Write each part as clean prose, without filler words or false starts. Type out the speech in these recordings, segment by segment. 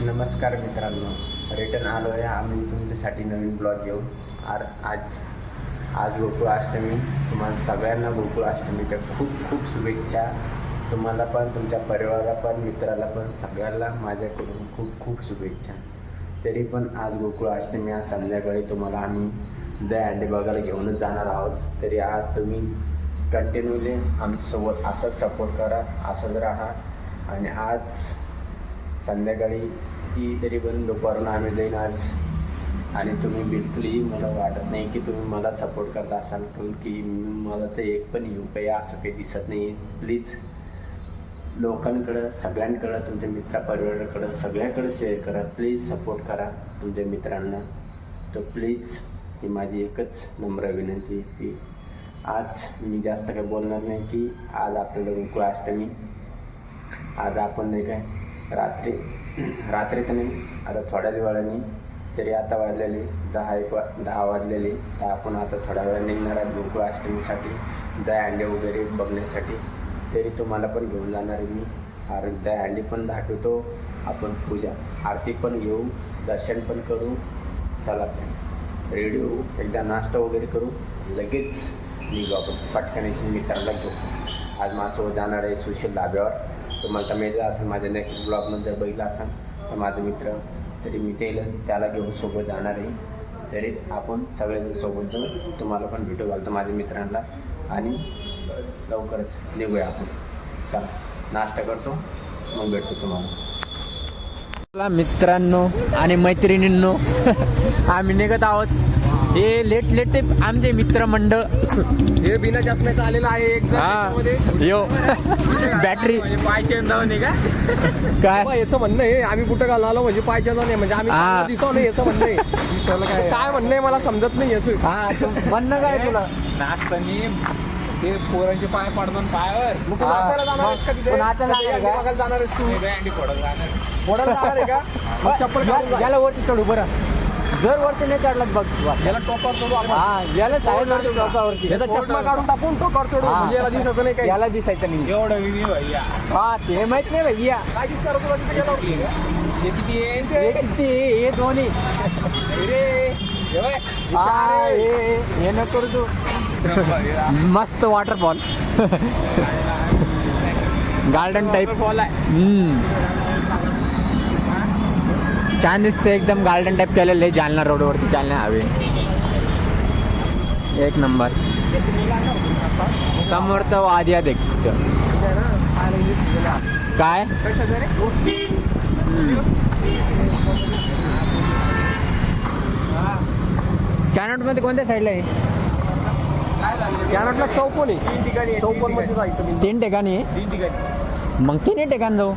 नमस्कार मित्रांनो, रिटर्न आलो आहे आम्ही तुमच्यासाठी नवीन ब्लॉग घेऊन. आज गोकुळाष्टमी. तुम्हाला सगळ्यांना गोकुळाष्टमीच्या खूप खूप शुभेच्छा. तुम्हाला पण, तुमच्या परिवाराला पण, मित्राला पण, सगळ्यांना माझ्याकडून खूप खूप शुभेच्छा. तरी पण आज गोकुळाष्टमी, आज संध्याकाळी तुम्हाला आम्ही दहीहंडी बघायला घेऊनच जाणार आहोत. तरी आज तुम्ही कंटिन्यूली आमच्यासोबत असंच सपोर्ट करा, असंच राहा. आणि आज संध्याकाळी ती तरी पण दुपारून आम्ही जाईन आज. आणि तुम्ही बिलकुलही मला वाटत नाही की तुम्ही मला सपोर्ट करत असाल, की मला तर एक पण येऊ काही असं काही दिसत नाही. प्लीज लोकांकडं, सगळ्यांकडं, तुमच्या मित्रपरिवाराकडं, सगळ्याकडं शेअर करा. प्लीज सपोर्ट करा तुमच्या मित्रांना. तर प्लीज ही माझी एकच नम्र विनंती की आज मी जास्त काही बोलणार नाही. की आज आपल्याला गोकुळाष्टमी, आज आपण नाही काय रात्री तर नाही, आता थोड्याच वेळाने, तरी आता वाजलेली 10 वाजलेली, तर आपण आता थोड्या वेळा निघणार आहे गोकुळाष्टमीसाठी, दहीहंडी वगैरे बघण्यासाठी. तरी तुम्हाला पण घेऊन जाणार आहे मी. आणि दहीहंडी पण दाखवतो, आपण पूजा आरती पण घेऊ, दर्शन पण करू. चला रेडी होऊ, एकदा नाश्ता वगैरे करू, लगेच निघू आपण पटकन मित्राला घेऊ. आज माझ्यासोबत जाणार आहे सुशील धाब्यावर. तुम्हाला तर माहिती असेल, माझ्या नेक्स्ट ब्लॉगमध्ये जर बघितला असाल तर माझा मित्र, तरी मी त्याला घेऊन सोबत जाणार आहे. तरी आपण सगळेजण सोबत जाऊन तुम्हाला पण भेटू घालतो माझ्या मित्रांना. आणि लवकरच निघूया आपण. चला नाश्ता करतो, मग भेटतो तुम्हाला. मित्रांनो आणि मैत्रिणींनो, आम्ही निघत आहोत. हे लेट आमचे मित्रमंडळ, हे बिना चष्म्याचं आलेलं आहे एक यो बॅटरी पायच्या नाही का काय याचं म्हणणं आहे. आम्ही कुठं घालून आलो म्हणजे पायच्या नाही, म्हणजे आम्ही दिसव नाही याचं म्हणणं आहे. काय म्हणणं आहे मला समजत नाही याचं. म्हणणं काय तुला? नाचतानी ते पोरांचे पाय पाडून पायावर जाणार आहेस तू? फोडायला जाणार आहे का? मग चप्पल याला वरती चढू बरं. जर वरती नाही चढला बघ, याला टोकावर चढू आपण. याला साईड वरती टोकावरती. याचा चष्मा काढून टाकून टोकावर चढू, म्हणजे याला दिसत नाही काय. याला दिसायचं नाही एवढं भैया. ते माहित नाही भैया. काय दिसतं तुला तिथे गेल्यावर? हे किती आहे? हे किती? हे दोन्ही हे न करू तू. मस्त वॉटरफॉल, गार्डन टाईप बॉल आहे. छान दिसतं एकदम. गार्डन टाईप केलेलं आहे. जालना रोडवरती जालना हवे, एक नंबर. समोर तर आधी देख काय कॅनॉटमध्ये कोणत्या साईडला आहे? कॅनॉटला चौकोन आहे. 3 ठिकाणी, चौकोन मध्ये जायचं. 3 ठिकाणी आहे. 3 ठिकाणी, मग 3 ठिकाणी जाऊ.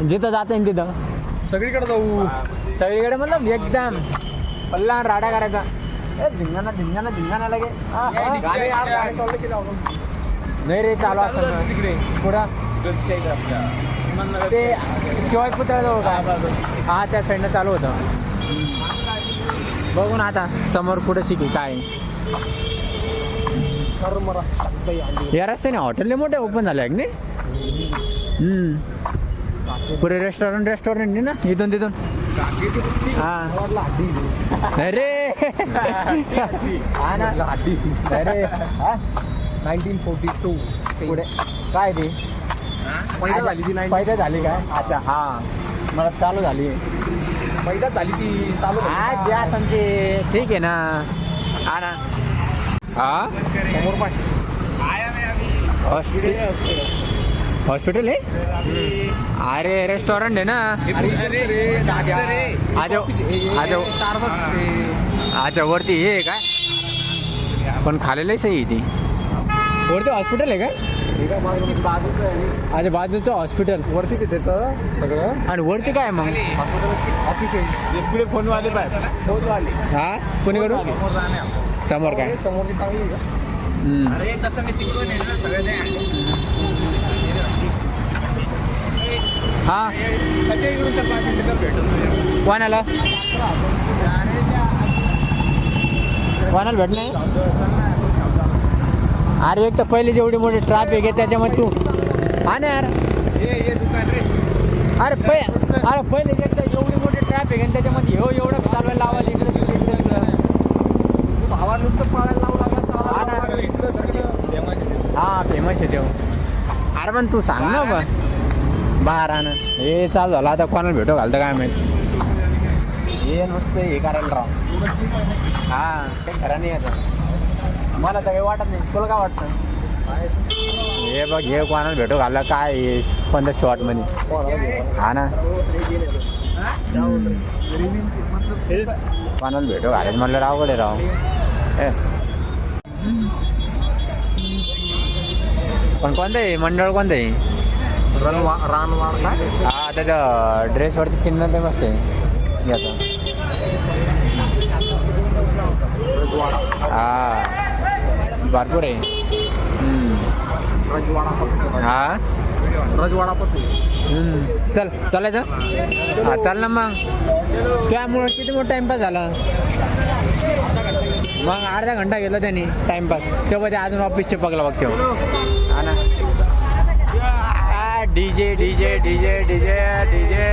जिथं जाता येईल तिथं सगळीकडे जाऊ. सगळीकडे मतलब एकदम पल्ला राडा करायचा. धिंगाणा लगे. गाडी चाललं की जाऊ. नाही रे, चालू असं तिकडे पुढं ते शिवाय पुतळ्याजवळ का? त्या साईडनं चालू होतं. बघून आता समोर पुढे शिकू काय. या रस्त्याने हॉटेल मोठे ओपन झाले आहे की पुरे रेस्टॉरंट ना इथून तिथून. अरे हा ना, अरे 1942 पुढे काय ते पैदा झाली ती. पैदा झाली काय? अच्छा, मला चालू झाली. पैदा झाली ती चालू. द्या सांगते. ठीक आहे ना. ना समोर पाय हॉस्पिटल आहे. अरे रेस्टॉरंट आहे ना. अच्छा वरती हे काय, पण खालेलं सही ती. वरती हॉस्पिटल आहे काय? अच्छा, बाजूचं हॉस्पिटल वरतीच आहे त्याचं सगळं. आणि वरती काय मग? ऑफिस आहे. पुढे फोनवाले पाय फोनवाले. कोणीकडून समोर काय? समोरची चांगली आहे का? कोणाला भेटणे? अरे एक तर पहिले जेवढी मोठी ट्रॅफिक आहे त्याच्यामध्ये तू हा ना यार. दुकान रे. अरे अरे पहिले एकदा एवढी मोठी ट्रॅफिक आहे त्याच्यामध्ये एवढं चालवायला लावायला इकडे तिकडे इकडे तिकडे. भावा नुसतं पळायला लावू लागला चालायला लावू लागला, इकडं तिकडं. हा फेमस आहे तो. अरे पण तू सांग ना पण बाहेर आण हे चालू झालं आता कोणाला भेटो घालतं काय माहिती. हे नुसतं हे करायला राव. हा काही खरं नाही आता. मला तर काही वाटत नाही, तुला काय वाटतं? हे बघ हे कोणाला भेटो घालला काय हे कोणत्या शॉर्टमध्ये. हा ना कोणाला भेटो घालायचं म्हणलं राव कडे राव. पण कोणतं आहे मंडळ कोणतं आहे? रानवाड काय हा त्याच्या ड्रेसवरती चिन्ह ते मस्त आहे याचं. हा भरपूर आहे. हा चल चालायचं. हा चाल ना मग. त्यामुळं किती मोठा टाइमपास झाला. मग अर्धा घंटा घेतला त्यांनी टाइमपास. तेव्हा ते अजून ऑफिसचे पगला बघ तेव्हा. हा ना DJ DJ DJ DJ DJ.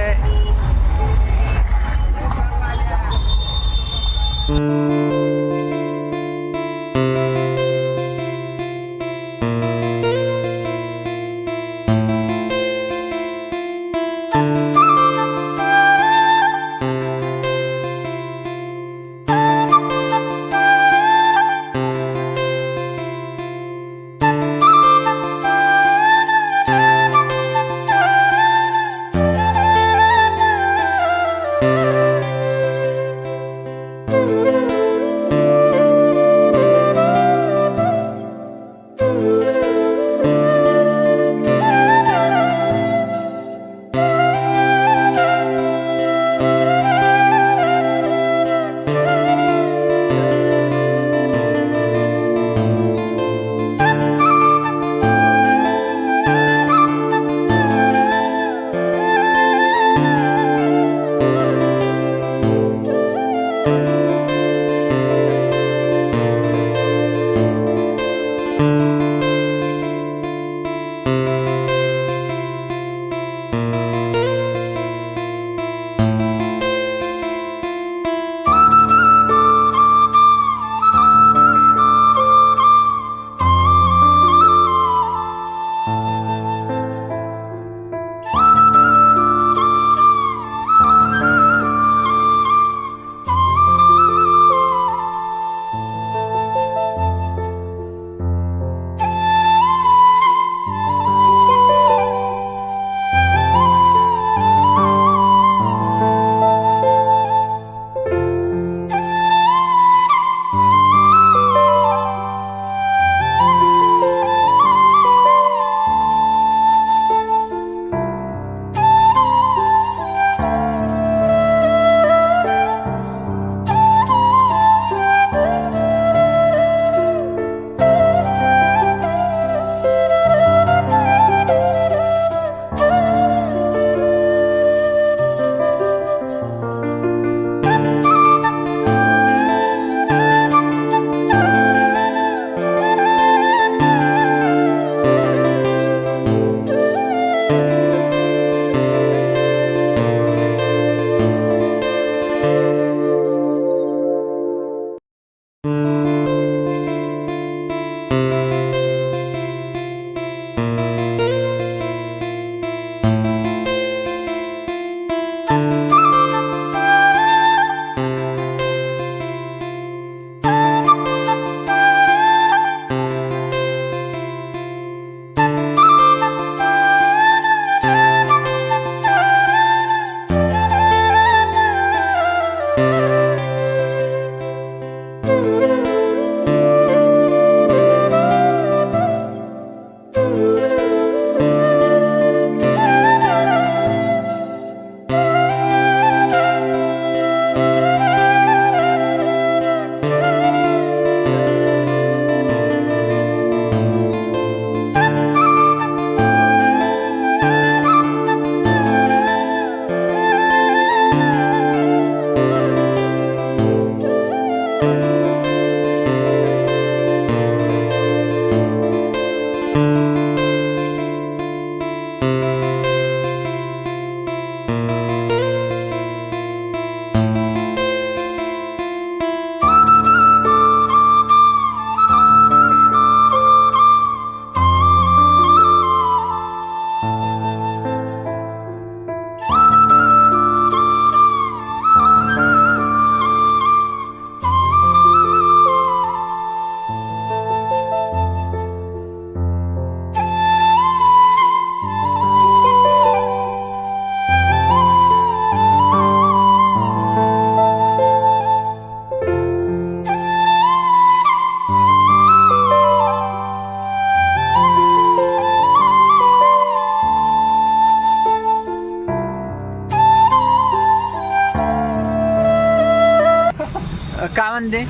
काय म्हणते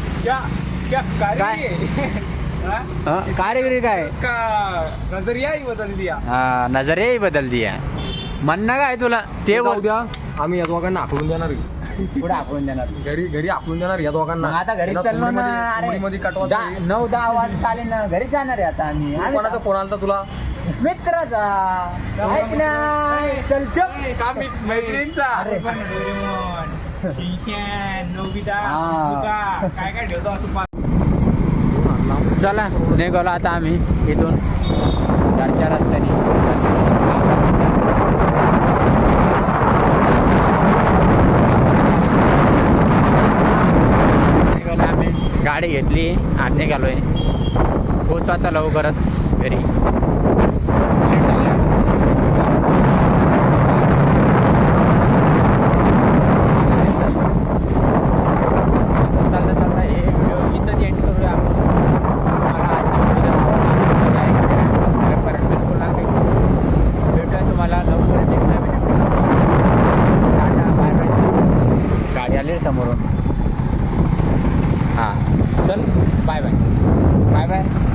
काय कारिगिरी काय नजरिया ही बदल दिया. हा नजरियाही बदल दिया म्हणणं काय तुला ते जाऊ बोल द्या आम्ही या दोघांना आखडून देणार पुढे आखडून देणार घरी आखडून देणार या दोघांना. मग आता घरी चाललो ना अरे मध्ये कटवा 9-10 वाजता आले ना घरी जाणार आहे आता आम्ही कोणाचा फोन आलता तुला? मित्राचा ऐक ना चल चुप. मैत्रिणींचा. अरे. हा. काय काय ठेवतो असं चला निघालो आता आम्ही इथून घरच्या रस्त्याने निघालो आम्ही गाडी घेतली आज निघालोय पोचू आता लवकरच घरी चालता चालता हे व्हिडिओ इथंच एंड करूया परत बिलकुल भेटूया तुम्हाला लवकरच एक नवीन टाटा बाय बाय गाडी आली समोरून हां चल बाय बाय बाय बाय